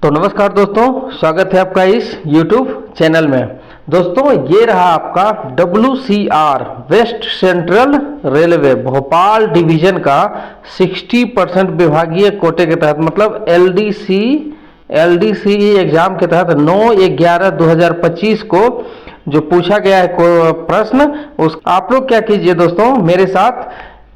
तो नमस्कार दोस्तों, स्वागत है आपका इस YouTube चैनल में। दोस्तों ये रहा आपका WCR west central railway Bhopal division का 60% विभागीय कोटे के तहत मतलब LDC एग्जाम के तहत 9/11/2025 को जो पूछा गया है प्रश्न, उस आप लोग क्या कीजिए दोस्तों, मेरे साथ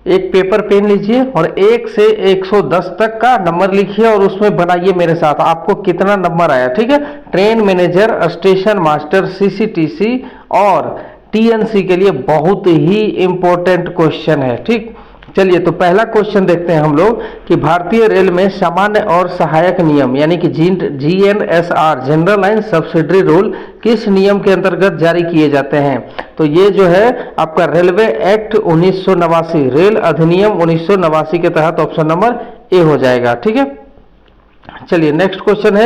एक पेपर पेन लीजिए और 1 से 110 तक का नंबर लिखिए और उसमें बनाइए मेरे साथ आपको कितना नंबर आया। ठीक है, train manager, station master, CCTC और TNC के लिए बहुत ही इंपॉर्टेंट क्वेश्चन है। ठीक, चलिए तो पहला क्वेश्चन देखते हैं हम लोग कि भारतीय रेल में सामान्य और सहायक नियम यानी कि GNSR general line subsidiary rule किस नियम के अंतर्गत जारी किए जाते हैं। तो ये जो है आपका रेलवे एक्ट 1989 रेल अधिनियम 1989 के तहत ऑप्शन नंबर ए हो जाएगा। ठीक है, चलिए नेक्स्ट क्वेश्चन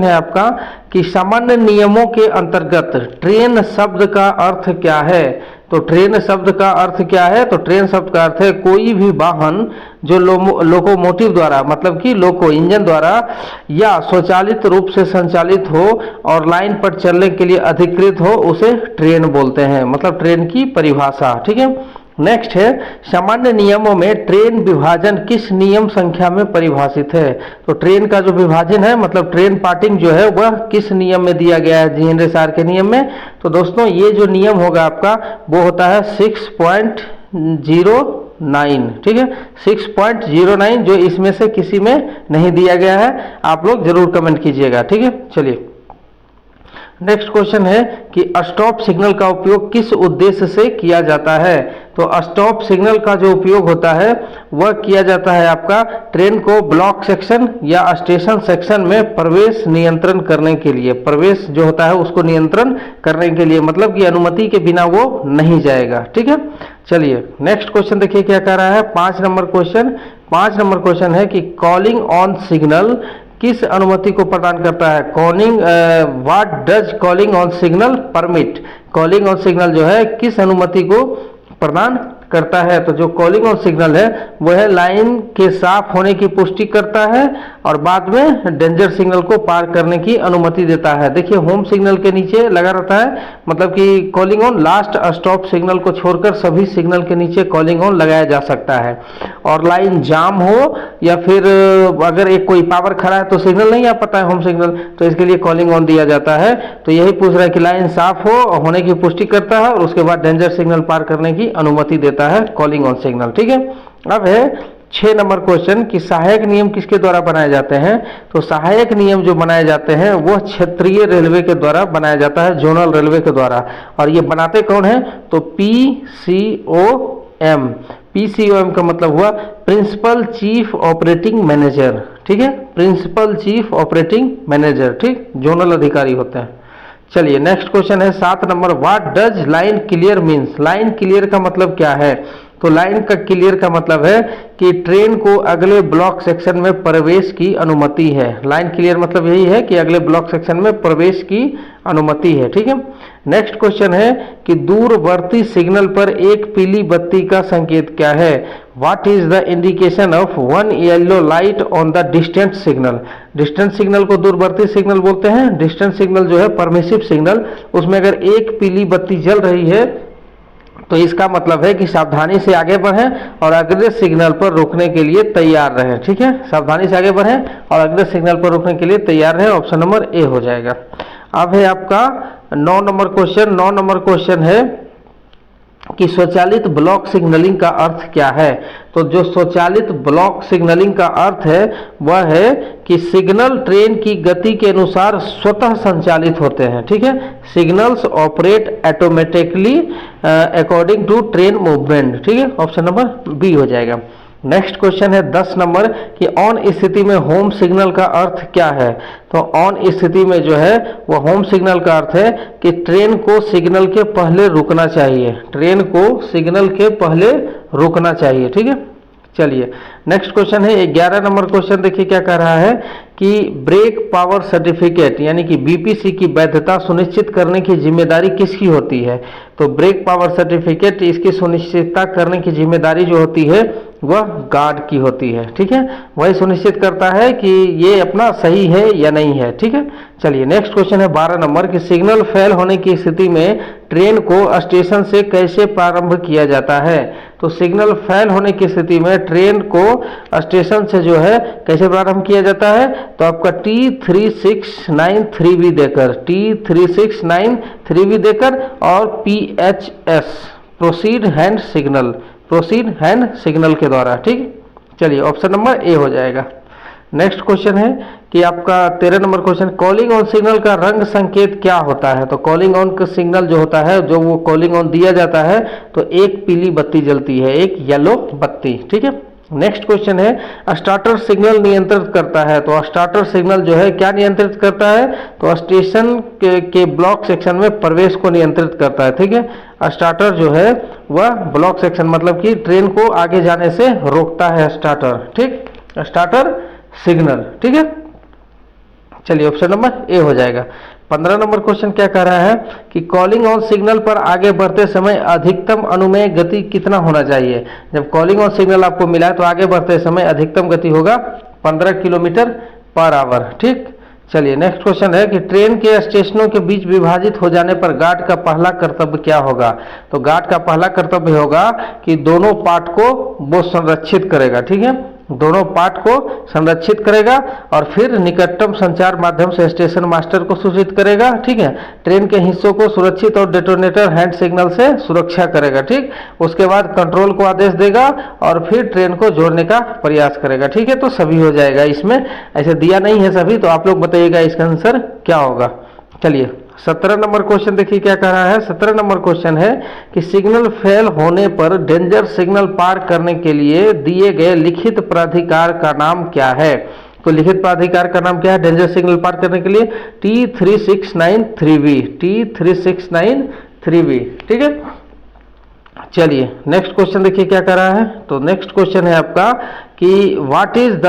है आपका कि सामान्य नियमों के अंतर्गत ट्रेन शब्द का अर्थ क्या है। तो ट्रेन शब्द का अर्थ क्या है, तो ट्रेन शब्द का अर्थ है कोई भी वाहन जो लोकोमोटिव द्वारा मतलब कि लोको इंजन द्वारा या स्वचालित रूप से संचालित हो और लाइन पर चलने के लिए अधिकृत हो उसे ट्रेन बोलते हैं, मतलब ट्रेन की परिभाषा। ठीक है, नेक्स्ट है सामान्य नियमों में ट्रेन विभाजन किस नियम संख्या में परिभाषित है। तो ट्रेन का जो विभाजन है मतलब ट्रेन पार्टिंग जो है वह किस नियम में दिया गया है, GNSR के नियम में। तो दोस्तों ये जो नियम होगा आपका वो होता है 6.09। ठीक है, 6.09 जो इसमें से किसी में नहीं दिया गया है, आप लोग जरूर कमेंट कीजिएगा। ठीक है, चलिए नेक्स्ट क्वेश्चन है कि स्टॉप सिग्नल का उपयोग किस उद्देश्य से किया जाता है। तो स्टॉप सिग्नल का जो उपयोग होता है वह किया जाता है आपका ट्रेन को ब्लॉक सेक्शन या स्टेशन सेक्शन में प्रवेश नियंत्रण करने के लिए, प्रवेश जो होता है उसको नियंत्रण करने के लिए, मतलब कि अनुमति के बिना वो नहीं जाएगा। ठीक है, चलिए नेक्स्ट क्वेश्चन देखिए क्या कह रहा है। 5 नंबर क्वेश्चन है कि कॉलिंग ऑन सिग्नल किस अनुमति को प्रदान करता है। What does calling on signal permit. Calling on signal जो है किस अनुमति को प्रदान करता है। तो जो कॉलिंग ऑन सिग्नल है वह लाइन के साफ होने की पुष्टि करता है और बाद में डेंजर सिग्नल को पार करने की अनुमति देता है। देखिए होम सिग्नल के नीचे लगा रहता है, मतलब कि calling on last stop signal को छोड़कर सभी सिग्नल के नीचे कॉलिंग ऑन लगाया जा सकता है। और लाइन जाम हो या फिर अगर एक कोई पावर खड़ा है तो सिग्नल नहीं आ पाता है होम सिग्नल, तो इसके लिए कॉलिंग ऑन दिया जाता है। तो यही पूछ रहा है कि लाइन साफ हो होने की पुष्टि करता है और उसके बाद डेंजर सिग्नल पार करने की अनुमति देता है कॉलिंग ऑन सिग्नल। ठीक है, अब है 6 नंबर क्वेश्चन कि सहायक नियम किसके द्वारा बनाए जाते हैं। तो सहायक नियम जो बनाए जाते हैं वह क्षेत्रीय रेलवे के द्वारा बनाया जाता है, जोनल रेलवे के द्वारा। और ये बनाते कौन है, तो PCOM का मतलब हुआ प्रिंसिपल चीफ ऑपरेटिंग मैनेजर। ठीक है, प्रिंसिपल चीफ ऑपरेटिंग मैनेजर, ठीक, जोनल अधिकारी होते हैं। चलिए नेक्स्ट क्वेश्चन है 7 number, what does line clear means. Line clear का मतलब क्या है। तो लाइन का क्लियर का मतलब है कि ट्रेन को अगले ब्लॉक सेक्शन में प्रवेश की अनुमति है। लाइन क्लियर मतलब यही है कि अगले ब्लॉक सेक्शन में प्रवेश की अनुमति है। ठीक है, नेक्स्ट क्वेश्चन है कि दूरवर्ती सिग्नल पर एक पीली बत्ती का संकेत क्या है। What is the indication of one yellow light on the distant signal. Distant signal को दूरवर्ती सिग्नल बोलते हैं। डिस्टेंट सिग्नल जो है परमिसिव सिग्नल, उसमें अगर एक पीली बत्ती जल रही है तो इसका मतलब है कि सावधानी से आगे बढ़ें और अगले सिग्नल पर रोकने के लिए तैयार रहें। ठीक है, सावधानी से आगे बढ़ें और अगले सिग्नल पर रोकने के लिए तैयार रहें, ऑप्शन नंबर ए हो जाएगा। अब है आपका 9 नंबर क्वेश्चन है कि स्वचालित ब्लॉक सिग्नलिंग का अर्थ क्या है। तो जो स्वचालित ब्लॉक सिग्नलिंग का अर्थ है वह है कि सिग्नल ट्रेन की गति के अनुसार स्वतः संचालित होते हैं। ठीक है, signals operate automatically according to train movement. ठीक है, ऑप्शन नंबर बी हो जाएगा। नेक्स्ट क्वेश्चन है 10 नंबर कि ऑन स्थिति में होम सिग्नल का अर्थ क्या है। तो ऑन स्थिति में जो है वह होम सिग्नल का अर्थ है कि ट्रेन को सिग्नल के पहले रुकना चाहिए, ट्रेन को सिग्नल के पहले रुकना चाहिए। ठीक है, चलिए नेक्स्ट क्वेश्चन है 11 नंबर क्वेश्चन, देखिए क्या कह रहा है कि ब्रेक पावर सर्टिफिकेट यानी कि BPC की वैधता सुनिश्चित करने की जिम्मेदारी किसकी होती है। तो ब्रेक पावर सर्टिफिकेट इसकी सुनिश्चितता करने की जिम्मेदारी जो होती है वह गार्ड की होती है, ठीक है। वही सुनिश्चित करता है कि ये अपना सही है या नहीं है, ठीक है। चलिए नेक्स्ट क्वेश्चन है 12 नंबर कि सिग्नल फेल होने की स्थिति में ट्रेन को स्टेशन से कैसे प्रारंभ किया जाता है। तो सिग्नल फेल होने की स्थिति में ट्रेन को स्टेशन से जो है कैसे प्रारंभ किया जाता है, तो आपका T3693B देकर, T3693B देकर और PHS प्रोसीड हैंड सिग्नल के द्वारा, ठीक। चलिए ऑप्शन नंबर ए हो जाएगा। नेक्स्ट क्वेश्चन है कि आपका 13 number question, calling on signal का रंग संकेत क्या होता है। तो कॉलिंग ऑन का सिग्नल जो होता है, जो वो कॉलिंग ऑन दिया जाता है तो एक पीली बत्ती जलती है, एक येलो बत्ती, ठीक है। नेक्स्ट क्वेश्चन है स्टार्टर सिग्नल नियंत्रित करता है। तो स्टार्टर सिग्नल जो है क्या नियंत्रित करता है, तो स्टेशन के ब्लॉक सेक्शन में प्रवेश को नियंत्रित करता है, ठीक है। स्टार्टर जो है वह ब्लॉक सेक्शन मतलब कि ट्रेन को आगे जाने से रोकता है स्टार्टर, ठीक, स्टार्टर सिग्नल, ठीक है। चलिए ऑप्शन नंबर ए हो जाएगा। 15 नंबर क्वेश्चन क्या कह रहा है कि कॉलिंग ऑन सिग्नल पर आगे बढ़ते समय अधिकतम अनुमेय गति कितना होना चाहिए। जब कॉलिंग ऑन सिग्नल आपको मिला है तो आगे बढ़ते समय अधिकतम गति होगा 15 किलोमीटर पर आवर, ठीक। चलिए नेक्स्ट क्वेश्चन है कि ट्रेन के स्टेशनों के बीच विभाजित हो जाने पर गार्ड का पहला कर्तव्य क्या होगा। तो गार्ड का पहला कर्तव्य होगा कि दोनों पार्ट को वो संरक्षित करेगा, ठीक है, दोनों पार्ट को संरक्षित करेगा और फिर निकटतम संचार माध्यम से स्टेशन मास्टर को सूचित करेगा, ठीक है। ट्रेन के हिस्सों को सुरक्षित और डेटोनेटर हैंड सिग्नल से सुरक्षा करेगा, ठीक। उसके बाद कंट्रोल को आदेश देगा और फिर ट्रेन को जोड़ने का प्रयास करेगा, ठीक है। तो सभी हो जाएगा, इसमें ऐसे दिया नहीं है सभी, तो आप लोग बताइएगा इसका आंसर क्या होगा। चलिए 17 नंबर क्वेश्चन देखिए क्या कह रहा है। 17 नंबर क्वेश्चन है कि सिग्नल फेल होने पर डेंजर सिग्नल पार करने के लिए दिए गए लिखित प्राधिकार का नाम क्या है। तो लिखित प्राधिकार का नाम क्या है डेंजर सिग्नल पार करने के लिए, T3693B, T3693B, ठीक है। चलिए नेक्स्ट क्वेश्चन देखिए क्या कर रहा है। तो नेक्स्ट क्वेश्चन है आपका कि what is the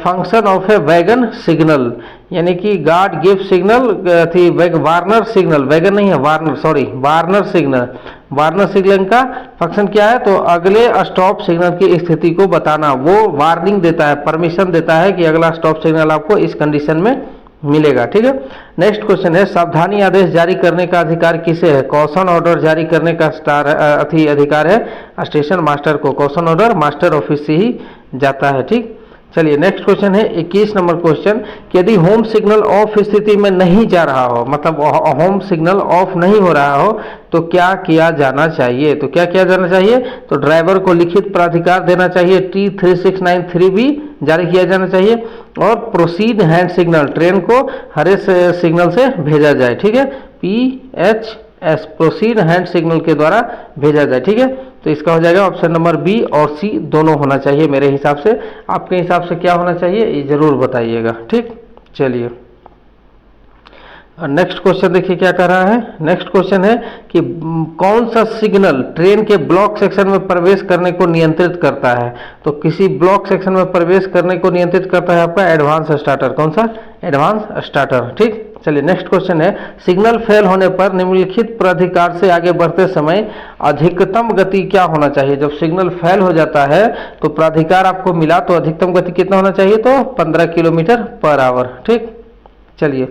function of A wagon signal, यानी कि गार्ड गिव सिग्नल थी वार्नर सिग्नल, वैगन नहीं है Warner, sorry Warner signal, Warner signal का फंक्शन क्या है, तो अगले स्टॉप सिग्नल की स्थिति को बताना। वो वार्निंग देता है, परमिशन देता है कि अगला स्टॉप सिग्नल आपको इस कंडीशन में मिलेगा, ठीक है। नेक्स्ट क्वेश्चन है सावधानी आदेश जारी करने का अधिकार किसे है। कॉशन ऑर्डर जारी करने का अधिकार है स्टेशन मास्टर को, कॉशन ऑर्डर मास्टर ऑफिस से ही जाता है, ठीक। चलिए नेक्स्ट क्वेश्चन है 21 नंबर क्वेश्चन कि यदि होम सिग्नल ऑफ स्थिति में नहीं जा रहा हो, मतलब होम सिग्नल ऑफ नहीं हो रहा हो, तो क्या किया जाना चाहिए। तो क्या किया जाना चाहिए, तो ड्राइवर को लिखित प्राधिकार देना चाहिए, T3693B जारी किया जाना चाहिए और प्रोसीड हैंड सिग्नल, ट्रेन को हरे सिग्नल से भेजा जाए, ठीक है, PHS प्रोसीड हैंड सिग्नल के द्वारा भेजा जाए, ठीक है। तो इसका हो जाएगा ऑप्शन नंबर बी और सी दोनों होना चाहिए मेरे हिसाब से। आपके हिसाब से क्या होना चाहिए ये जरूर बताइएगा, ठीक। चलिए नेक्स्ट क्वेश्चन देखिए क्या कर रहा है। नेक्स्ट क्वेश्चन है कि कौन सा सिग्नल ट्रेन के ब्लॉक सेक्शन में प्रवेश करने को नियंत्रित करता है। तो किसी ब्लॉक सेक्शन में प्रवेश करने को नियंत्रित करता है आपका एडवांस स्टार्टर, कौन सा, एडवांस स्टार्टर, ठीक। चलिए नेक्स्ट क्वेश्चन है सिग्नल फेल होने पर निम्नलिखित प्राधिकार से आगे बढ़ते समय अधिकतम गति क्या होना चाहिए। जब सिग्नल फेल हो जाता है तो प्राधिकार आपको मिला तो अधिकतम गति कितना होना चाहिए, तो 15 किलोमीटर पर आवर, ठीक। चलिए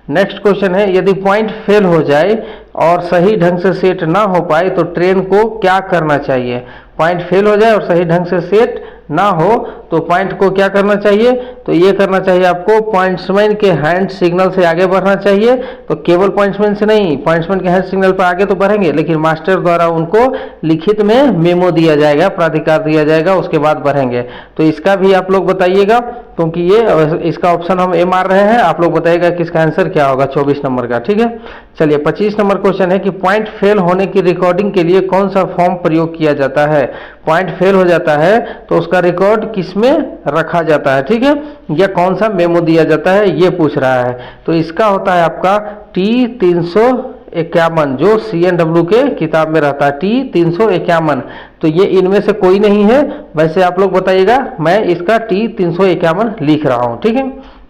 नेक्स्ट क्वेश्चन है यदि पॉइंट फेल हो जाए और सही ढंग से सेट ना हो पाए तो ट्रेन को क्या करना चाहिए। पॉइंट फेल हो जाए और सही ढंग से सेट ना हो तो पॉइंट को क्या करना चाहिए, तो ये करना चाहिए आपको पॉइंट्समैन के हैंड सिग्नल से आगे बढ़ना चाहिए। तो केवल पॉइंट्समैन से नहीं, पॉइंट्समैन के हैंड सिग्नल पर आगे तो बढ़ेंगे लेकिन मास्टर द्वारा उनको लिखित में मेमो दिया जाएगा, प्राधिकार दिया जाएगा, उसके बाद बढ़ेंगे। तो इसका भी आप लोग बताइएगा क्योंकि ये इसका ऑप्शन हम ए मार रहे हैं, आप लोग बताइएगा कि इसका आंसर क्या होगा 24 नंबर का, ठीक है। चलिए 25 नंबर क्वेश्चन है कि पॉइंट फेल होने की रिकॉर्डिंग के लिए कौन सा फॉर्म प्रयोग किया जाता है। पॉइंट फेल हो जाता है तो उसका रिकॉर्ड किसमें रखा जाता है, ठीक है, या कौन सा मेमो दिया जाता है ये पूछ रहा है। तो इसका होता है आपका T351 जो CNW के किताब में रहता है, T351। तो ये इनमें से कोई नहीं है, वैसे आप लोग बताइएगा, मैं इसका T351 लिख रहा हूँ, ठीक है।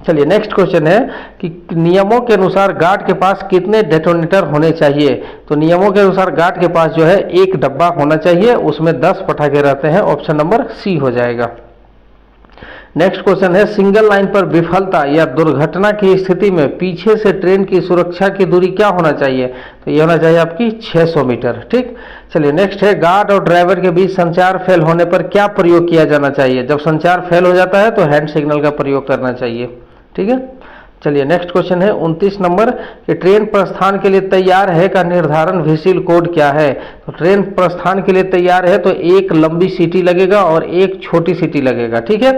चलिए नेक्स्ट क्वेश्चन है कि नियमों के अनुसार गार्ड के पास कितने डेटोनेटर होने चाहिए। तो नियमों के अनुसार गार्ड के पास जो है एक डब्बा होना चाहिए, उसमें 10 पटाखे रहते हैं। ऑप्शन नंबर सी हो जाएगा। नेक्स्ट क्वेश्चन है सिंगल लाइन पर विफलता या दुर्घटना की स्थिति में पीछे से ट्रेन की सुरक्षा की दूरी क्या होना चाहिए। तो ये होना चाहिए आपकी 600 मीटर। ठीक, चलिए नेक्स्ट है गार्ड और ड्राइवर के बीच संचार फेल होने पर क्या प्रयोग किया जाना चाहिए। जब संचार फेल हो जाता है तो हैंड सिग्नल का प्रयोग करना चाहिए। ठीक है, चलिए नेक्स्ट क्वेश्चन है 29 नंबर कि ट्रेन प्रस्थान के लिए तैयार है का निर्धारण व्हिसिल कोड क्या है। तो ट्रेन प्रस्थान के लिए तैयार है तो एक लंबी सीटी लगेगा और एक छोटी सीटी लगेगा। ठीक है,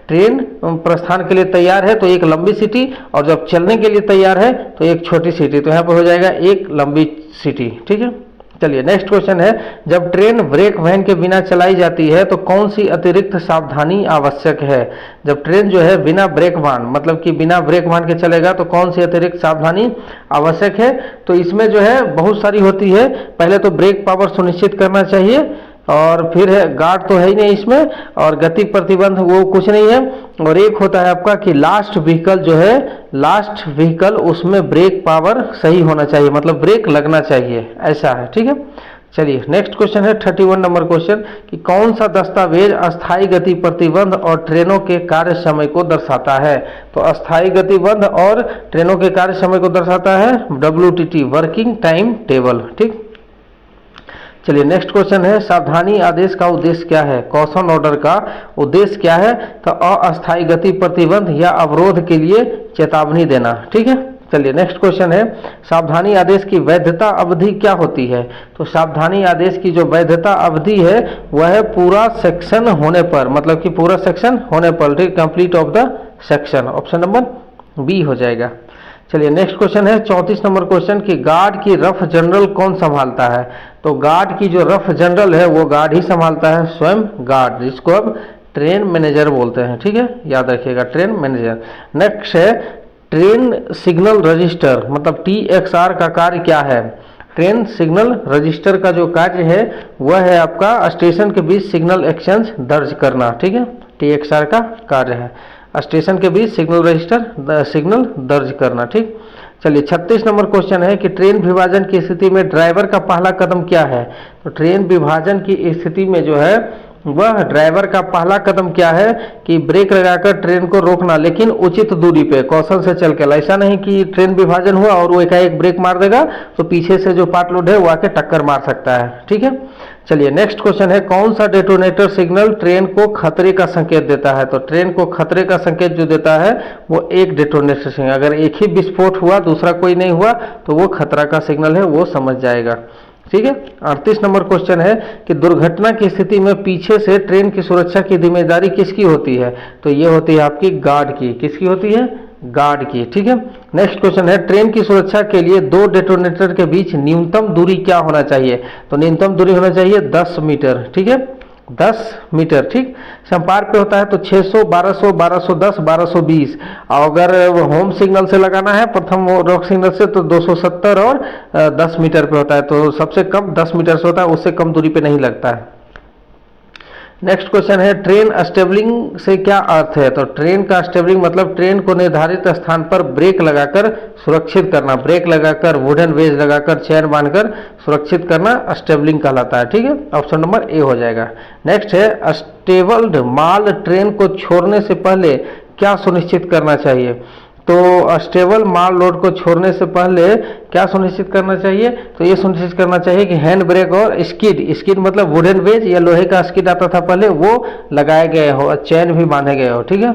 ट्रेन प्रस्थान के लिए तैयार है तो एक लंबी सीटी, और जब चलने के लिए तैयार है तो एक छोटी सीटी। तो यहाँ पर हो जाएगा एक लंबी सीटी। ठीक है, चलिए नेक्स्ट क्वेश्चन है जब ट्रेन ब्रेक वैन के बिना चलाई जाती है तो कौन सी अतिरिक्त सावधानी आवश्यक है। जब ट्रेन जो है बिना ब्रेक वाहन मतलब कि बिना ब्रेक वाहन के चलेगा तो कौन सी अतिरिक्त सावधानी आवश्यक है। तो इसमें जो है बहुत सारी होती है। पहले तो ब्रेक पावर सुनिश्चित करना चाहिए, और फिर है गार्ड तो है ही नहीं इसमें, और गति प्रतिबंध वो कुछ नहीं है, और एक होता है आपका कि लास्ट व्हीकल जो है, लास्ट व्हीकल उसमें ब्रेक पावर सही होना चाहिए, मतलब ब्रेक लगना चाहिए, ऐसा है। ठीक है, चलिए नेक्स्ट क्वेश्चन है 31 नंबर क्वेश्चन कि कौन सा दस्तावेज अस्थायी गति प्रतिबंध और ट्रेनों के कार्य समय को दर्शाता है। तो अस्थायी गतिबंध और ट्रेनों के कार्य समय को दर्शाता है WTT वर्किंग टाइम टेबल। ठीक, चलिए नेक्स्ट क्वेश्चन है सावधानी आदेश का उद्देश्य क्या है। कॉशन ऑर्डर का उद्देश्य क्या है। तो अस्थायी गति प्रतिबंध या अवरोध के लिए चेतावनी देना। ठीक है, चलिए नेक्स्ट क्वेश्चन है सावधानी आदेश की वैधता अवधि क्या होती है। तो सावधानी आदेश की जो वैधता अवधि है वह है पूरा सेक्शन होने पर, मतलब कि पूरा सेक्शन होने पर। ठीक, complete of the section. Option number B हो जाएगा। चलिए नेक्स्ट क्वेश्चन है 34 नंबर क्वेश्चन कि गार्ड की रफ जनरल कौन संभालता है। तो गार्ड की जो रफ जनरल है वो गार्ड ही संभालता है, स्वयं गार्ड, जिसको अब ट्रेन मैनेजर बोलते हैं। ठीक है, याद रखिएगा ट्रेन मैनेजर। नेक्स्ट है ट्रेन सिग्नल रजिस्टर मतलब TXR का कार्य क्या है। ट्रेन सिग्नल रजिस्टर का जो कार्य है वह है आपका स्टेशन के बीच सिग्नल एक्सचेंज दर्ज करना। ठीक है, TXR का कार्य है स्टेशन के बीच सिग्नल रजिस्टर सिग्नल दर्ज करना। ठीक, चलिए 36 नंबर क्वेश्चन है कि ट्रेन विभाजन की स्थिति में ड्राइवर का पहला कदम क्या है। तो ट्रेन विभाजन की स्थिति में जो है वह ड्राइवर का पहला कदम क्या है कि ब्रेक लगाकर ट्रेन को रोकना, लेकिन उचित दूरी पे कौशल से चलकर। ऐसा नहीं कि ट्रेन विभाजन हुआ और वो एकाएक ब्रेक मार देगा तो पीछे से जो पार्ट लोड है वो आके टक्कर मार सकता है। ठीक है, चलिए नेक्स्ट क्वेश्चन है कौन सा डेटोनेटर सिग्नल ट्रेन को खतरे का संकेत देता है। तो ट्रेन को खतरे का संकेत जो देता है वो एक डेटोनेटर सिग्नल, अगर एक ही विस्फोट हुआ दूसरा कोई नहीं हुआ तो वो खतरा का सिग्नल है, वो समझ जाएगा। ठीक है, 38 नंबर क्वेश्चन है कि दुर्घटना की स्थिति में पीछे से ट्रेन की सुरक्षा की जिम्मेदारी किसकी होती है। तो ये होती है आपकी गार्ड की। किसकी होती है, गार्ड की। ठीक है, नेक्स्ट क्वेश्चन है ट्रेन की सुरक्षा के लिए दो डेटोनेटर के बीच न्यूनतम दूरी क्या होना चाहिए। तो न्यूनतम दूरी होना चाहिए 10 मीटर। ठीक है, 10 मीटर। ठीक, संपार पे होता है तो 600, 1200, 1210, 1220, और अगर होम सिग्नल से लगाना है प्रथम रॉक सिग्नल से तो 270 और 10 मीटर पे होता है। तो सबसे कम 10 मीटर से होता है, उससे कम दूरी पे नहीं लगता है। नेक्स्ट क्वेश्चन है ट्रेन स्टेबलिंग से क्या अर्थ है। तो ट्रेन का स्टेबलिंग मतलब ट्रेन को निर्धारित स्थान पर ब्रेक लगाकर सुरक्षित करना, ब्रेक लगाकर वुडन वेज लगाकर चैन बांधकर सुरक्षित करना स्टेबलिंग कहलाता है। ठीक है, ऑप्शन नंबर ए हो जाएगा। नेक्स्ट है स्टेबल्ड माल ट्रेन को छोड़ने से पहले क्या सुनिश्चित करना चाहिए। तो स्टेबल माल लोड को छोड़ने से पहले क्या सुनिश्चित करना चाहिए। तो ये सुनिश्चित करना चाहिए कि हैंड ब्रेक और स्किड मतलब वुडन वेज या लोहे का स्किड आता था पहले, वो लगाए गए हो, चैन भी बांधे गए हो। ठीक है,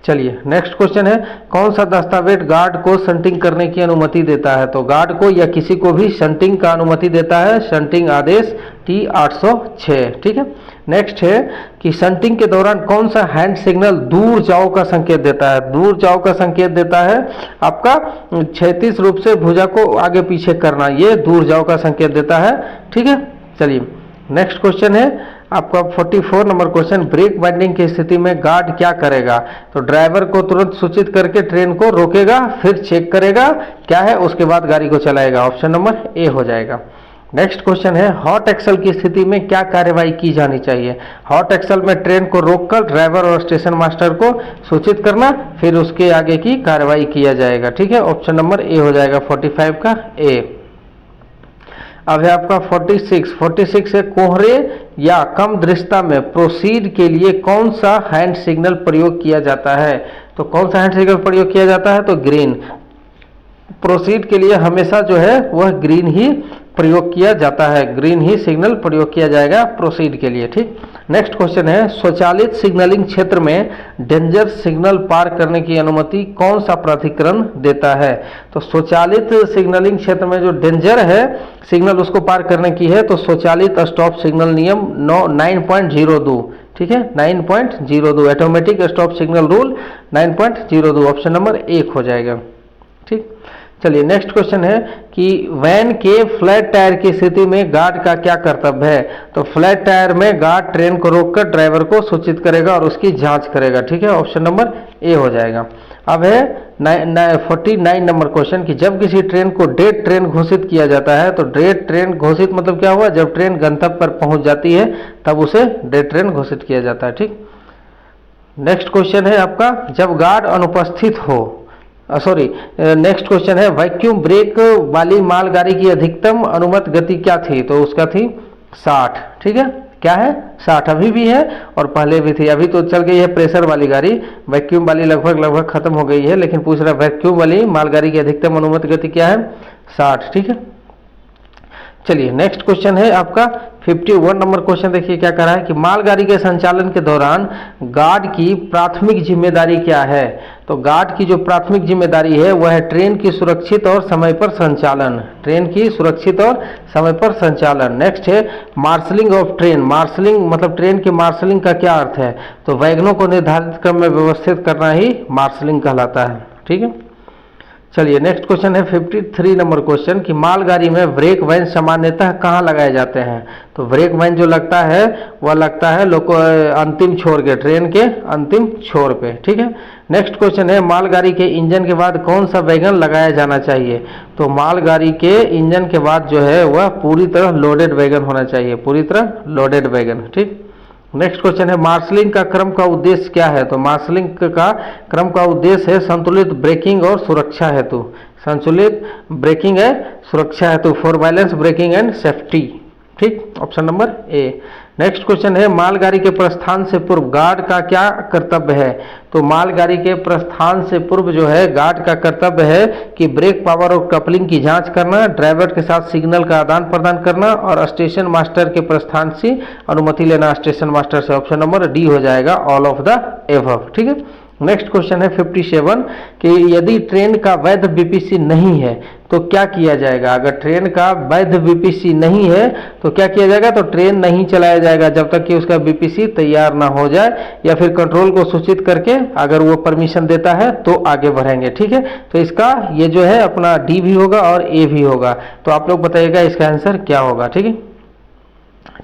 चलिए नेक्स्ट क्वेश्चन है कौन सा दस्तावेज गार्ड को शंटिंग करने की अनुमति देता है। तो गार्ड को या किसी को भी शंटिंग का अनुमति देता है शंटिंग आदेश T806। ठीक है, नेक्स्ट है कि शंटिंग के दौरान कौन सा हैंड सिग्नल दूर जाओ का संकेत देता है। दूर जाओ का संकेत देता है आपका क्षैतिज रूप से भुजा को आगे पीछे करना, ये दूर जाओ का संकेत देता है। ठीक है, चलिए नेक्स्ट क्वेश्चन है आपका 44 नंबर क्वेश्चन ब्रेक बाइंडिंग की स्थिति में गार्ड क्या करेगा। तो ड्राइवर को तुरंत सूचित करके ट्रेन को रोकेगा, फिर चेक करेगा क्या है, उसके बाद गाड़ी को चलाएगा। ऑप्शन नंबर ए हो जाएगा। नेक्स्ट क्वेश्चन है हॉट एक्सल की स्थिति में क्या कार्यवाही की जानी चाहिए। हॉट एक्सल में ट्रेन को रोककर ड्राइवर और स्टेशन मास्टर को सूचित करना, फिर उसके आगे की कार्यवाही किया जाएगा। ठीक है, ऑप्शन नंबर ए हो जाएगा 45 का ए। अब है आपका 46 है कोहरे या कम दृश्यता में प्रोसीड के लिए कौन सा हैंड सिग्नल प्रयोग किया जाता है। तो कौन सा हैंड सिग्नल प्रयोग किया जाता है, तो ग्रीन। प्रोसीड के लिए हमेशा जो है वह ग्रीन ही प्रयोग किया जाता है, ग्रीन ही सिग्नल प्रयोग किया जाएगा प्रोसीड के लिए। ठीक, नेक्स्ट क्वेश्चन है स्वचालित सिग्नलिंग क्षेत्र में डेंजर सिग्नल पार करने की अनुमति कौन सा प्राधिकरण देता है। तो स्वचालित सिग्नलिंग क्षेत्र में जो डेंजर है सिग्नल उसको पार करने की है तो स्वचालित स्टॉप सिग्नल नियम 9.02। ठीक है, 9.02 automatic stop signal rule 9.02 option number 1 हो जाएगा। ठीक, चलिए नेक्स्ट क्वेश्चन है कि वैन के फ्लैट टायर की स्थिति में गार्ड का क्या कर्तव्य है। तो फ्लैट टायर में गार्ड ट्रेन को रोककर ड्राइवर को सूचित करेगा और उसकी जांच करेगा। ठीक है, ऑप्शन नंबर ए हो जाएगा। अब है 49 नंबर क्वेश्चन कि जब किसी ट्रेन को डेड ट्रेन घोषित किया जाता है, तो डेड ट्रेन घोषित मतलब क्या हुआ, जब ट्रेन गंतव्य पर पहुंच जाती है तब उसे डेड ट्रेन घोषित किया जाता है। ठीक, नेक्स्ट क्वेश्चन है आपका जब गार्ड अनुपस्थित हो, नेक्स्ट क्वेश्चन है वैक्यूम ब्रेक वाली मालगाड़ी की अधिकतम अनुमत गति क्या थी। तो उसका थी 60। ठीक है, क्या है 60, अभी भी है और पहले भी थी। अभी तो चल गई है प्रेशर वाली गाड़ी, वैक्यूम वाली लगभग खत्म हो गई है, लेकिन पूछ रहा है वैक्यूम वाली मालगाड़ी की अधिकतम अनुमत गति क्या है, 60। ठीक है, चलिए नेक्स्ट क्वेश्चन है आपका 51 नंबर क्वेश्चन। देखिए क्या कह रहा है कि मालगाड़ी के संचालन के दौरान गार्ड की प्राथमिक जिम्मेदारी क्या है। तो गार्ड की जो प्राथमिक जिम्मेदारी है वह है ट्रेन की सुरक्षित और समय पर संचालन, ट्रेन की सुरक्षित और समय पर संचालन। नेक्स्ट है मार्शलिंग ऑफ ट्रेन। मार्शलिंग मतलब ट्रेन की मार्शलिंग का क्या अर्थ है, तो वैगनों को निर्धारित क्रम में व्यवस्थित करना ही मार्शलिंग कहलाता है। ठीक है, चलिए नेक्स्ट क्वेश्चन है 53 नंबर क्वेश्चन कि मालगाड़ी में ब्रेक वैन सामान्यतः कहाँ लगाए जाते हैं। तो ब्रेक वैन जो लगता है वह लगता है अंतिम छोर के, ट्रेन के अंतिम छोर पे। ठीक है, नेक्स्ट क्वेश्चन है मालगाड़ी के इंजन के बाद कौन सा वैगन लगाया जाना चाहिए। तो मालगाड़ी के इंजन के बाद जो है वह पूरी तरह लोडेड वैगन होना चाहिए, पूरी तरह लोडेड वैगन। ठीक, नेक्स्ट क्वेश्चन है मार्शलिंग का क्रम का उद्देश्य क्या है। तो मार्शलिंग का क्रम का उद्देश्य है संतुलित ब्रेकिंग और सुरक्षा हेतु, संतुलित ब्रेकिंग है सुरक्षा हेतु, for balance braking and safety. ठीक, option number A. Next question है मालगाड़ी के प्रस्थान से पूर्व गार्ड का क्या कर्तव्य है। तो मालगाड़ी के प्रस्थान से पूर्व जो है गार्ड का कर्तव्य है कि ब्रेक पावर और कपलिंग की जांच करना, ड्राइवर के साथ सिग्नल का आदान प्रदान करना और स्टेशन मास्टर के प्रस्थान से अनुमति लेना स्टेशन मास्टर से। ऑप्शन नंबर डी हो जाएगा ऑल ऑफ द एबव। ठीक है, नेक्स्ट क्वेश्चन है 57 कि यदि ट्रेन का वैध बीपीसी नहीं है तो क्या किया जाएगा। अगर ट्रेन का वैध बीपीसी नहीं है तो क्या किया जाएगा, तो ट्रेन नहीं चलाया जाएगा जब तक कि उसका बीपीसी तैयार ना हो जाए, या फिर कंट्रोल को सूचित करके अगर वो परमिशन देता है तो आगे बढ़ेंगे। ठीक है, तो इसका ये जो है अपना डी भी होगा और ए भी होगा। तो आप लोग बताइएगा इसका आंसर क्या होगा। ठीक है,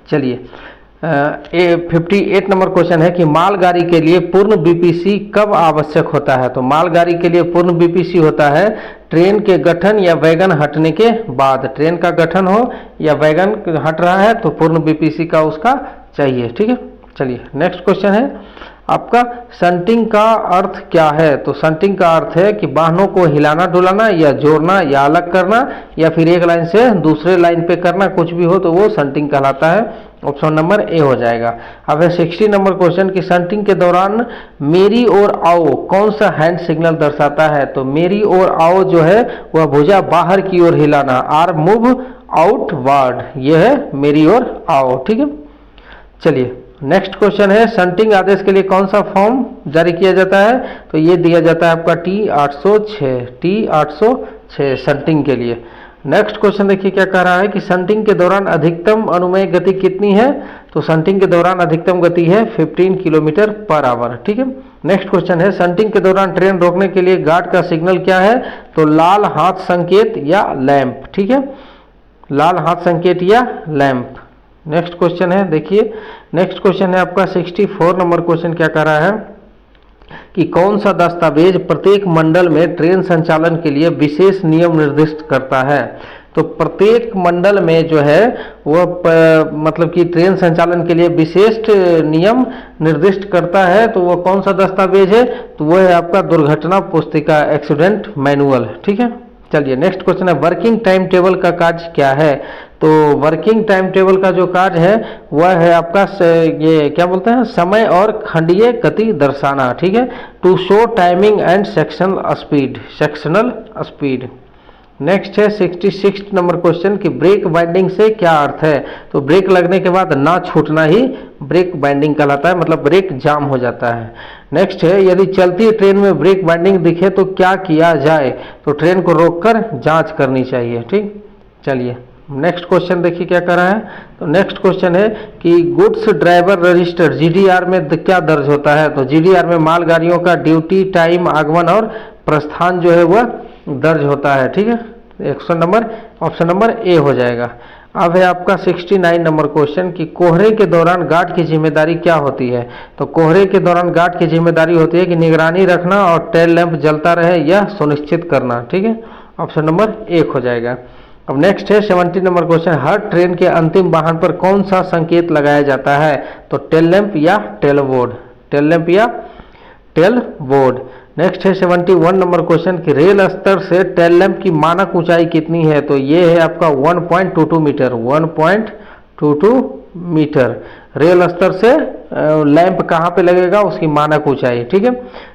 चलिए 58 नंबर क्वेश्चन है कि मालगाड़ी के लिए पूर्ण बीपीसी कब आवश्यक होता है। तो मालगाड़ी के लिए पूर्ण बीपीसी होता है ट्रेन के गठन या वैगन हटने के बाद। ट्रेन का गठन हो या वैगन हट रहा है तो पूर्ण बीपीसी का उसका चाहिए। ठीक है, चलिए नेक्स्ट क्वेश्चन है आपका शंटिंग का अर्थ क्या है। तो शंटिंग का अर्थ है कि वाहनों को हिलाना डुलाना या जोड़ना या अलग करना या फिर एक लाइन से दूसरे लाइन पे करना, कुछ भी हो तो वो शंटिंग कहलाता है। ऑप्शन नंबर ए हो जाएगा। अब है 60 नंबर क्वेश्चन कि शंटिंग के दौरान मेरी ओर आओ कौन सा हैंड सिग्नल दर्शाता है। तो मेरी ओर आओ जो है वह भुजा बाहर की ओर हिलाना, आर्म मूव आउटवर्ड, यह है मेरी ओर आओ। ठीक है, चलिए नेक्स्ट क्वेश्चन है शंटिंग आदेश के लिए कौन सा फॉर्म जारी किया जाता है। तो ये दिया जाता है आपका T806 शंटिंग के लिए। नेक्स्ट क्वेश्चन देखिए क्या कह रहा है कि शंटिंग के दौरान अधिकतम अनुमेय गति कितनी है। तो शंटिंग के दौरान अधिकतम गति है 15 किलोमीटर पर आवर। ठीक है, नेक्स्ट क्वेश्चन है शंटिंग के दौरान ट्रेन रोकने के लिए गार्ड का सिग्नल क्या है। तो लाल हाथ संकेत या लैंप। ठीक है, लाल हाथ संकेत या लैंप। नेक्स्ट क्वेश्चन है देखिए, नेक्स्ट क्वेश्चन है आपका 64 नंबर क्वेश्चन क्या कह रहा है कि कौन सा दस्तावेज प्रत्येक मंडल में ट्रेन संचालन के लिए विशेष नियम निर्दिष्ट करता है। तो प्रत्येक मंडल में जो है वह मतलब कि ट्रेन संचालन के लिए विशिष्ट नियम निर्दिष्ट करता है। तो वह कौन सा दस्तावेज है? तो वह है आपका दुर्घटना पुस्तिका, एक्सीडेंट मैनुअल। ठीक है, चलिए नेक्स्ट क्वेश्चन है, वर्किंग टाइम टेबल का कार्य क्या है? तो वर्किंग टाइम टेबल का जो कार्य है वह है आपका ये क्या बोलते हैं, समय और खंडीय गति दर्शाना। ठीक है, to show timing and sectional speed. Next है 66 नंबर क्वेश्चन कि ब्रेक बाइंडिंग से क्या अर्थ है? तो ब्रेक लगने के बाद ना छूटना ही ब्रेक बाइंडिंग कहलाता है, मतलब ब्रेक जाम हो जाता है। नेक्स्ट है, यदि चलती ट्रेन में ब्रेक बाइंडिंग दिखे तो क्या किया जाए? तो ट्रेन को रोककर जांच करनी चाहिए। ठीक, चलिए नेक्स्ट क्वेश्चन देखिए क्या कर रहा है। तो नेक्स्ट क्वेश्चन है कि गुड्स ड्राइवर रजिस्टर जीडीआर में क्या दर्ज होता है? तो जीडीआर में मालगाड़ियों का ड्यूटी टाइम, आगमन और प्रस्थान जो है वह दर्ज होता है। ठीक है, ऑप्शन नंबर ए हो जाएगा। अब है आपका 69 नंबर क्वेश्चन कि कोहरे के दौरान गार्ड की जिम्मेदारी क्या होती है? तो कोहरे के दौरान गार्ड की जिम्मेदारी होती है कि निगरानी रखना और टेल लैंप जलता रहे यह सुनिश्चित करना। ठीक है, ऑप्शन नंबर 1 हो जाएगा। अब नेक्स्ट है 70 नंबर क्वेश्चन, हर ट्रेन के अंतिम वाहन पर कौन सा संकेत लगाया जाता है? तो टेल लैंप या टेल बोर्ड, टेल लैंप या टेल बोर्ड। नेक्स्ट है 71 नंबर क्वेश्चन कि रेल स्तर से टेल लैंप की मानक ऊंचाई कितनी है? तो ये है आपका 1.22 मीटर, 1.22 मीटर। रेल स्तर से लैंप कहाँ पे लगेगा, उसकी मानक ऊंचाई। ठीक है,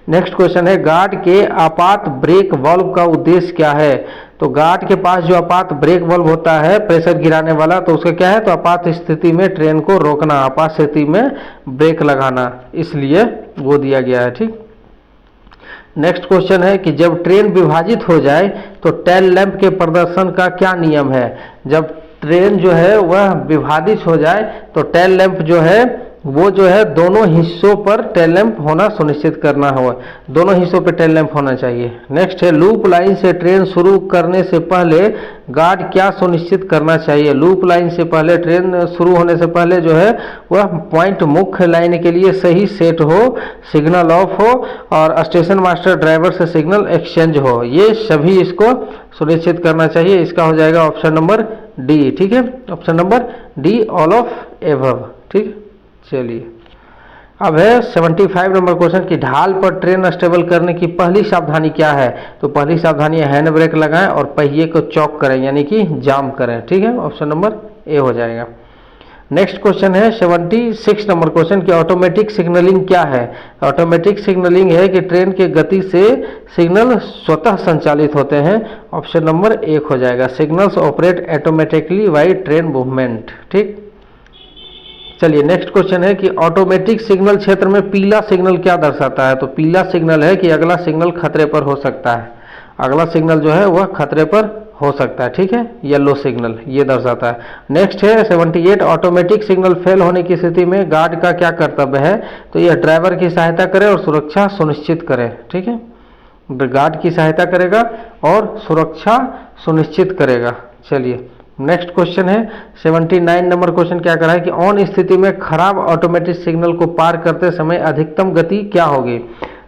नेक्स्ट क्वेश्चन है, गार्ड के आपात ब्रेक वाल्व का उद्देश्य क्या है? तो गार्ड के पास जो आपात ब्रेक वाल्व होता है प्रेशर गिराने वाला, तो उसका क्या है? तो आपात स्थिति में ट्रेन को रोकना, आपात स्थिति में ब्रेक लगाना, इसलिए वो दिया गया है। ठीक, नेक्स्ट क्वेश्चन है कि जब ट्रेन विभाजित हो जाए तो टेल लैंप के प्रदर्शन का क्या नियम है? जब ट्रेन जो है वह विभाजित हो जाए तो टेल लैंप जो है वो जो है दोनों हिस्सों पर टेल लैंप होना सुनिश्चित करना हो, दोनों हिस्सों पर टेल लैंप होना चाहिए। नेक्स्ट है, लूप लाइन से ट्रेन शुरू करने से पहले गार्ड क्या सुनिश्चित करना चाहिए? लूप लाइन से पहले, ट्रेन शुरू होने से पहले जो है वह पॉइंट मुख्य लाइन के लिए सही सेट हो, सिग्नल ऑफ हो और स्टेशन मास्टर ड्राइवर से सिग्नल एक्सचेंज हो, ये सभी इसको सुनिश्चित करना चाहिए। इसका हो जाएगा ऑप्शन नंबर डी। ठीक है, option number D, all of above. ठीक, चलिए अब है 75 नंबर क्वेश्चन कि ढाल पर ट्रेन स्टेबल करने की पहली सावधानी क्या है? तो पहली सावधानी हैंड ब्रेक लगाएं और पहिए को चॉक करें, यानी कि जाम करें। ठीक है, ऑप्शन नंबर ए हो जाएगा। नेक्स्ट क्वेश्चन है 76 नंबर क्वेश्चन कि ऑटोमेटिक सिग्नलिंग क्या है? ऑटोमेटिक सिग्नलिंग है कि ट्रेन के गति से सिग्नल स्वतः संचालित होते हैं। ऑप्शन नंबर 1 हो जाएगा। Signals operate automatically by train movement. ठीक, चलिए नेक्स्ट क्वेश्चन है कि ऑटोमेटिक सिग्नल क्षेत्र में पीला सिग्नल क्या दर्शाता है? तो पीला सिग्नल है कि अगला सिग्नल खतरे पर हो सकता है, अगला सिग्नल जो है वह खतरे पर हो सकता है। ठीक है, येलो सिग्नल ये दर्शाता है। नेक्स्ट है 78, ऑटोमेटिक सिग्नल फेल होने की स्थिति में गार्ड का क्या कर्तव्य है? तो यह ड्राइवर की सहायता करे और सुरक्षा सुनिश्चित करे। ठीक है, गार्ड की सहायता करेगा और सुरक्षा सुनिश्चित करेगा। चलिए नेक्स्ट क्वेश्चन है 79 नंबर क्वेश्चन क्या कर रहा है कि ऑन स्थिति में खराब ऑटोमेटिक सिग्नल को पार करते समय अधिकतम गति क्या होगी?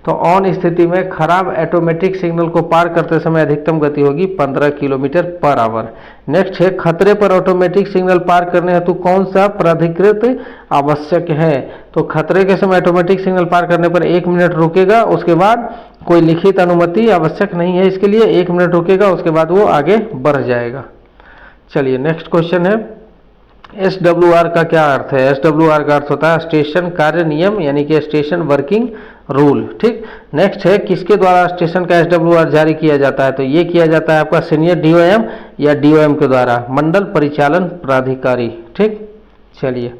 तो ऑन स्थिति में खराब ऑटोमेटिक सिग्नल को पार करते समय अधिकतम गति होगी 15 किलोमीटर पर आवर। नेक्स्ट है, खतरे पर ऑटोमेटिक सिग्नल पार करने हेतु कौन सा प्राधिकृत आवश्यक है? तो खतरे के समय ऑटोमेटिक सिग्नल पार करने पर 1 मिनट रुकेगा, उसके बाद कोई लिखित अनुमति आवश्यक नहीं है इसके लिए, 1 मिनट रुकेगा उसके बाद वो आगे बढ़ जाएगा। चलिए नेक्स्ट क्वेश्चन है, SWR का क्या अर्थ है? SWR का अर्थ होता है स्टेशन कार्य नियम, यानी कि स्टेशन वर्किंग रूल। ठीक, नेक्स्ट है, किसके द्वारा स्टेशन का SWR जारी किया जाता है? तो ये किया जाता है आपका सीनियर DOM या DOM के द्वारा, मंडल परिचालन प्राधिकारी। ठीक, चलिए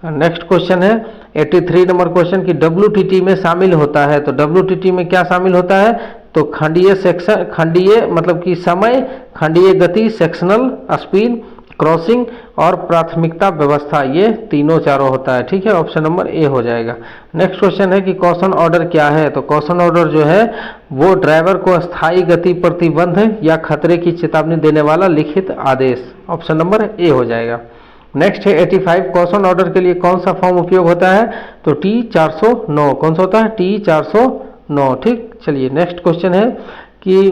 नेक्स्ट क्वेश्चन है 83 नंबर क्वेश्चन कि WTT में शामिल होता है। तो WTT में क्या शामिल होता है? तो खंडीय सेक्शन, खंडीय मतलब कि समय, खंडीय गति, सेक्शनल स्पीड, क्रॉसिंग और प्राथमिकता व्यवस्था, ये तीनों चारों होता है। ठीक है, ऑप्शन नंबर ए हो जाएगा। नेक्स्ट क्वेश्चन है कि कॉशन ऑर्डर क्या है? तो कॉशन ऑर्डर जो है वो ड्राइवर को स्थायी गति प्रतिबंध या खतरे की चेतावनी देने वाला लिखित आदेश। ऑप्शन नंबर ए हो जाएगा। नेक्स्ट है 85, कॉशन ऑर्डर के लिए कौन सा फॉर्म उपयोग होता है? तो T409। कौन सा होता है? T409। ठीक, चलिए नेक्स्ट क्वेश्चन है कि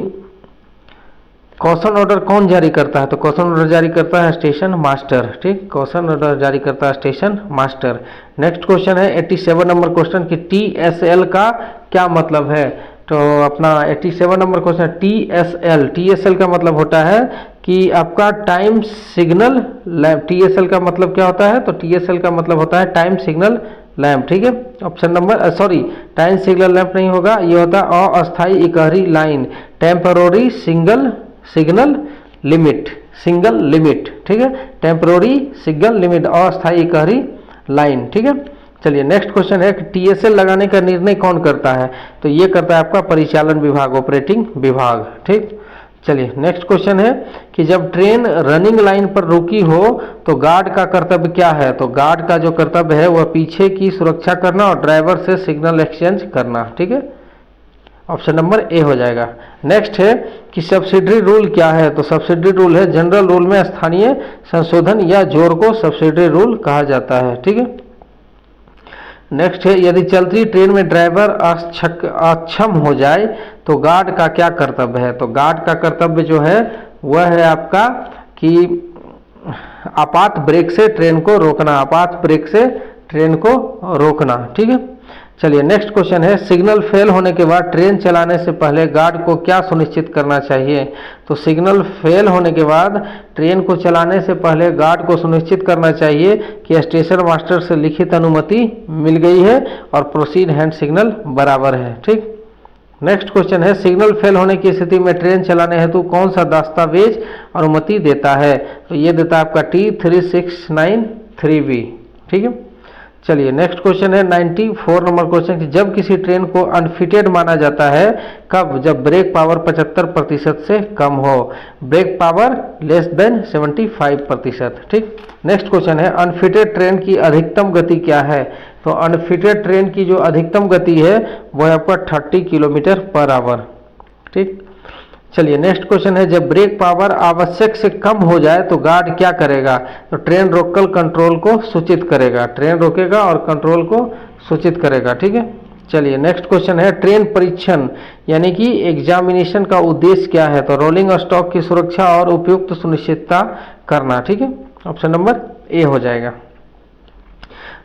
कॉशन ऑर्डर कौन जारी करता है? तो कॉशन ऑर्डर जारी करता है स्टेशन मास्टर। ठीक, कॉशन ऑर्डर जारी करता है स्टेशन मास्टर। नेक्स्ट क्वेश्चन है 87 नंबर क्वेश्चन कि TSL का क्या मतलब है? तो अपना 87 नंबर क्वेश्चन TSL का मतलब होता है कि आपका टाइम सिग्नल लैम्प। TSL का मतलब क्या होता है? तो TSL का मतलब होता है टाइम सिग्नल लैम्प। ठीक है, option number sorry, time signal lamp नहीं होगा, ये होता है अस्थायी इकहरी line, temporary signal limit, single limit. ठीक है, टेम्पररी सिग्नल लिमिट, अस्थायी इकहरी लाइन। ठीक है, चलिए नेक्स्ट क्वेश्चन है कि TSL लगाने का निर्णय कौन करता है? तो ये करता है आपका परिचालन विभाग, ऑपरेटिंग विभाग। ठीक, चलिए नेक्स्ट क्वेश्चन है कि जब ट्रेन रनिंग लाइन पर रुकी हो तो गार्ड का कर्तव्य क्या है? तो गार्ड का जो कर्तव्य है वह पीछे की सुरक्षा करना और ड्राइवर से सिग्नल एक्सचेंज करना। ठीक है, ऑप्शन नंबर ए हो जाएगा। नेक्स्ट है कि सब्सिडरी रूल क्या है? तो सब्सिडरी रूल है जनरल रूल में स्थानीय संशोधन या जोड़ को सब्सिडरी रूल कहा जाता है। ठीक है, नेक्स्ट है यदि चलती ट्रेन में ड्राइवर अक्षम हो जाए तो गार्ड का क्या कर्तव्य है? तो गार्ड का कर्तव्य जो है वह है आपका कि आपात ब्रेक से ट्रेन को रोकना, आपात ब्रेक से ट्रेन को रोकना। ठीक है, चलिए नेक्स्ट क्वेश्चन है सिग्नल फेल होने के बाद ट्रेन चलाने से पहले गार्ड को क्या सुनिश्चित करना चाहिए? तो सिग्नल फेल होने के बाद ट्रेन को चलाने से पहले गार्ड को सुनिश्चित करना चाहिए कि स्टेशन मास्टर से लिखित अनुमति मिल गई है और प्रोसीड हैंड सिग्नल बराबर है। ठीक, नेक्स्ट क्वेश्चन है सिग्नल फेल होने की स्थिति में ट्रेन चलाने हेतु कौन सा दस्तावेज अनुमति देता है? तो ये देता है आपका T3693B। ठीक है, चलिए नेक्स्ट क्वेश्चन है 94 नंबर क्वेश्चन कि जब किसी ट्रेन को अनफिटेड माना जाता है कब? जब ब्रेक पावर 75% से कम हो, ब्रेक पावर लेस देन 75%। ठीक, नेक्स्ट क्वेश्चन है अनफिटेड ट्रेन की अधिकतम गति क्या है? तो अनफिटेड ट्रेन की जो अधिकतम गति है वह आपका 30 किलोमीटर पर आवर। ठीक, चलिए नेक्स्ट क्वेश्चन है जब ब्रेक पावर आवश्यक से कम हो जाए तो गार्ड क्या करेगा? तो ट्रेन रोककर कंट्रोल को सूचित करेगा, ट्रेन रोकेगा और कंट्रोल को सूचित करेगा। ठीक है, चलिए नेक्स्ट क्वेश्चन है ट्रेन परीक्षण यानी कि एग्जामिनेशन का उद्देश्य क्या है? तो रोलिंग स्टॉक की सुरक्षा और उपयुक्त सुनिश्चितता करना। ठीक है, ऑप्शन नंबर ए हो जाएगा।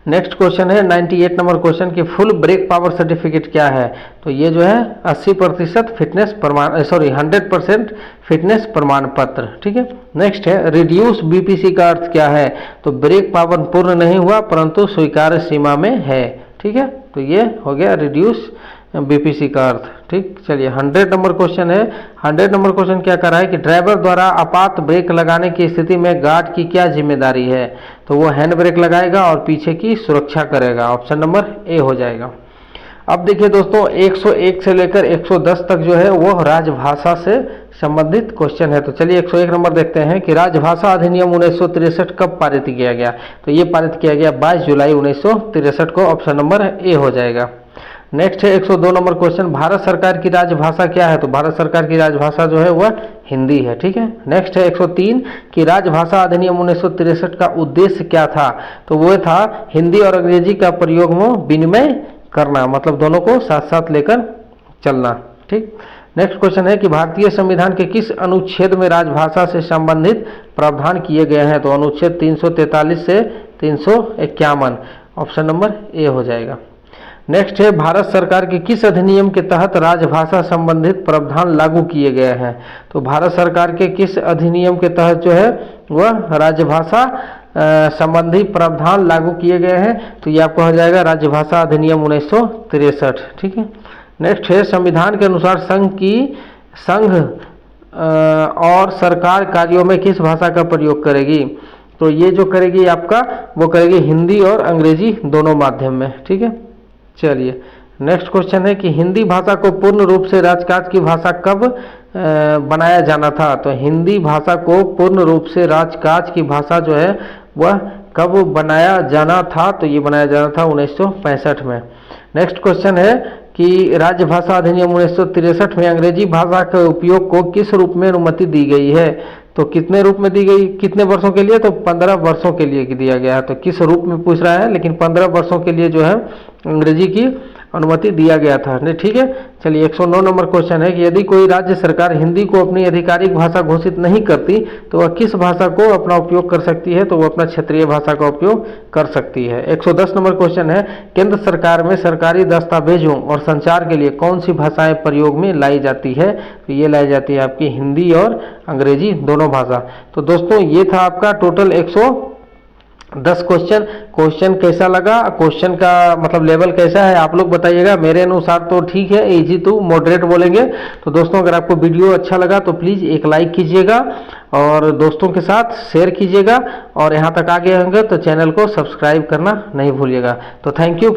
नेक्स्ट क्वेश्चन है 98 नंबर क्वेश्चन की फुल ब्रेक पावर सर्टिफिकेट क्या है? तो ये जो है 80% फिटनेस प्रमाण 100% फिटनेस प्रमाण पत्र। ठीक है, नेक्स्ट है रिड्यूस BPC का अर्थ क्या है? तो ब्रेक पावर पूर्ण नहीं हुआ परंतु स्वीकार्य सीमा में है। ठीक है, तो ये हो गया रिड्यूस BPC का अर्थ। ठीक, चलिए 100 नंबर क्वेश्चन है। 100 नंबर क्वेश्चन क्या कर रहा है कि ड्राइवर द्वारा आपात ब्रेक लगाने की स्थिति में गार्ड की क्या जिम्मेदारी है? तो वो हैंड ब्रेक लगाएगा और पीछे की सुरक्षा करेगा। ऑप्शन नंबर ए हो जाएगा। अब देखिए दोस्तों 101 से लेकर 110 तक जो है वो राजभाषा से संबंधित क्वेश्चन है। तो चलिए 101 नंबर देखते हैं कि राजभाषा अधिनियम 1963 कब पारित किया गया? तो ये पारित किया गया 22 जुलाई 1963 को। ऑप्शन नंबर ए हो जाएगा। नेक्स्ट है 102 नंबर क्वेश्चन भारत सरकार की राजभाषा क्या है? तो भारत सरकार की राजभाषा जो है वह हिंदी है। ठीक है, नेक्स्ट है 103 कि राजभाषा अधिनियम 1963 का उद्देश्य क्या था? तो वह था हिंदी और अंग्रेजी का प्रयोग में विनिमय करना, मतलब दोनों को साथ साथ लेकर चलना। ठीक, नेक्स्ट क्वेश्चन है कि भारतीय संविधान के किस अनुच्छेद में राजभाषा से संबंधित प्रावधान किए गए हैं? तो अनुच्छेद 343 से 351। ऑप्शन नंबर ए हो जाएगा। नेक्स्ट है भारत सरकार के किस अधिनियम के तहत राजभाषा संबंधित प्रावधान लागू किए गए हैं? तो भारत सरकार के किस अधिनियम के तहत जो है वह राजभाषा संबंधी प्रावधान लागू किए गए हैं? तो ये आपको हो जाएगा राजभाषा अधिनियम 1963। ठीक है, नेक्स्ट है संविधान के अनुसार संघ और सरकार कार्यों में किस भाषा का प्रयोग करेगी? तो ये जो करेगी आपका वो करेगी हिंदी और अंग्रेजी दोनों माध्यम में। ठीक है, चलिए नेक्स्ट क्वेश्चन है कि हिंदी भाषा को पूर्ण रूप से राजकाज की भाषा कब बनाया जाना था? तो हिंदी भाषा को पूर्ण रूप से राजकाज की भाषा जो है वह कब बनाया जाना था? तो ये बनाया जाना था 1965 में। नेक्स्ट क्वेश्चन है कि राजभाषा अधिनियम 1963 में अंग्रेजी भाषा के उपयोग को किस रूप में अनुमति दी गई है? तो कितने रूप में दी गई, कितने वर्षों के लिए? तो 15 वर्षों के लिए दिया गया है। तो किस रूप में पूछ रहा है, लेकिन 15 वर्षों के लिए जो है अंग्रेजी की अनुमति दिया गया था। नहीं, ठीक है। चलिए 109 नंबर क्वेश्चन है कि यदि कोई राज्य सरकार हिंदी को अपनी आधिकारिक भाषा घोषित नहीं करती तो वह किस भाषा को अपना उपयोग कर सकती है? तो वो अपना क्षेत्रीय भाषा का उपयोग कर सकती है। 110 नंबर क्वेश्चन है, केंद्र सरकार में सरकारी दस्तावेजों और संचार के लिए कौन सी भाषाएं प्रयोग में लाई जाती है? तो ये लाई जाती है आपकी हिंदी और अंग्रेजी दोनों भाषा। तो दोस्तों ये था आपका टोटल 110 क्वेश्चन कैसा लगा? क्वेश्चन का मतलब लेवल कैसा है आप लोग बताइएगा। मेरे अनुसार तो ठीक है, इजी टू मॉडरेट बोलेंगे। तो दोस्तों अगर आपको वीडियो अच्छा लगा तो प्लीज़ एक लाइक कीजिएगा और दोस्तों के साथ शेयर कीजिएगा, और यहाँ तक आ गए होंगे तो चैनल को सब्सक्राइब करना नहीं भूलिएगा। तो थैंक यू।